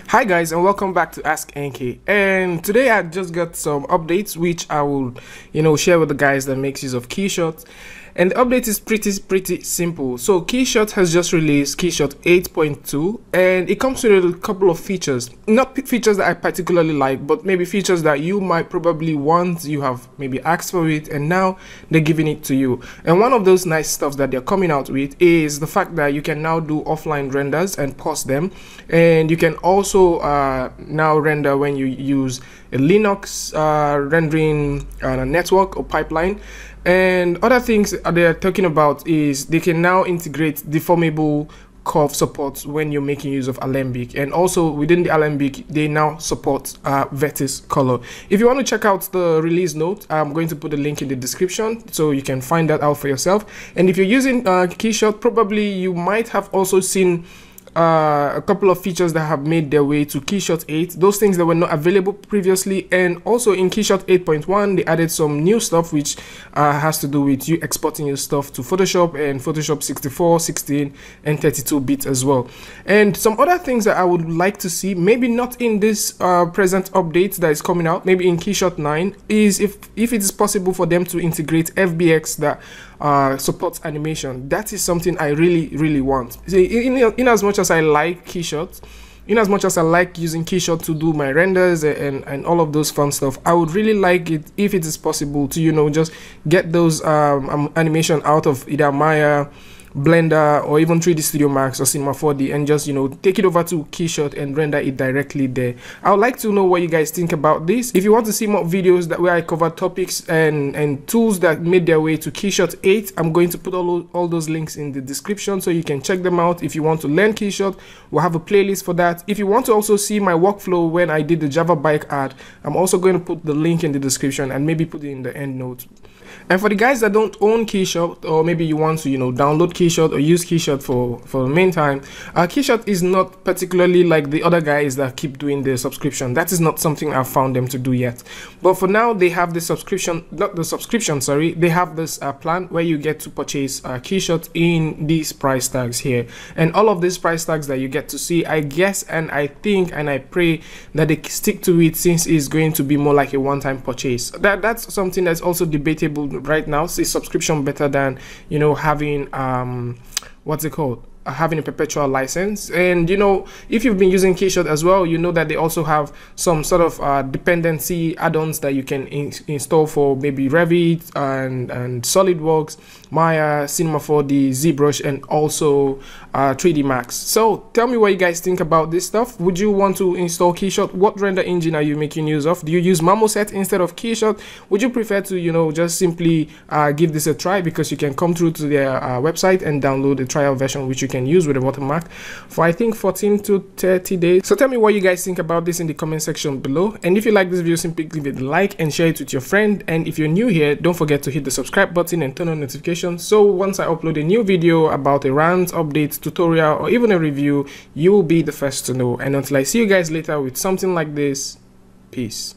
Hi guys, and welcome back to askNK. And today I just got some updates which I will share with the guys that makes use of Keyshot. And the update is pretty simple. So Keyshot has just released Keyshot 8.2 and it comes with a couple of features. Not features that I particularly like, but maybe features that you might probably want. You have maybe asked for it and now they're giving it to you. And one of those nice stuff that they're coming out with is the fact that you can now do offline renders and pause them. And you can also now render when you use a Linux rendering network or pipeline. And other things they're talking about is they can now integrate deformable curve support when you're making use of Alembic, and also within the Alembic they now support vertex color. If you want to check out the release note, I'm going to put a link in the description so you can find that out for yourself. And if you're using Keyshot, probably you might have also seen a couple of features that have made their way to Keyshot 8, those things that were not available previously. And also in Keyshot 8.1 they added some new stuff which has to do with you exporting your stuff to Photoshop and Photoshop 64, 16 and 32-bit as well. And some other things that I would like to see, maybe not in this present update that is coming out, maybe in Keyshot 9, is if it is possible for them to integrate FBX that supports animation. That is something I really want. In as much as I like Keyshot, in as much as I like using Keyshot to do my renders and all of those fun stuff, I would really like it if it is possible to just get those animation out of either Maya, Blender, or even 3D Studio Max or Cinema 4D and just take it over to Keyshot and render it directly there. I would like to know what you guys think about this. If you want to see more videos that where I cover topics and tools that made their way to Keyshot 8, I'm going to put all those links in the description so you can check them out. If you want to learn Keyshot, we'll have a playlist for that. If you want to also see my workflow when I did the Java bike ad, I'm also going to put the link in the description and maybe put it in the end note. And for the guys that don't own Keyshot, or maybe you want to download Keyshot or use Keyshot for the meantime, Keyshot is not particularly like the other guys that keep doing the subscription. That is not something I've found them to do yet. But for now they have the subscription, not the subscription, sorry, they have this plan where you get to purchase Keyshot in these price tags here. And all of these price tags that you get to see, I guess and I think and I pray that they stick to it, since it's going to be more like a one-time purchase. That's something that's also debatable right now. Is subscription better than having what's it called, having a perpetual license? And if you've been using Keyshot as well, you know that they also have some sort of dependency add-ons that you can install for maybe Revit and SolidWorks, Maya, Cinema 4D, ZBrush, and also 3D Max. So tell me what you guys think about this stuff. Would you want to install Keyshot? What render engine are you making use of? Do you use Marmoset instead of Keyshot? Would you prefer to just simply give this a try, because you can come through to their website and download a trial version which you can use with a watermark for I think 14 to 30 days. So tell me what you guys think about this in the comment section below. And if you like this video, simply give it a like and share it with your friend. And if you're new here, don't forget to hit the subscribe button and turn on notifications, so once I upload a new video about a rant, update, tutorial, or even a review, you will be the first to know. And until I see you guys later with something like this, peace.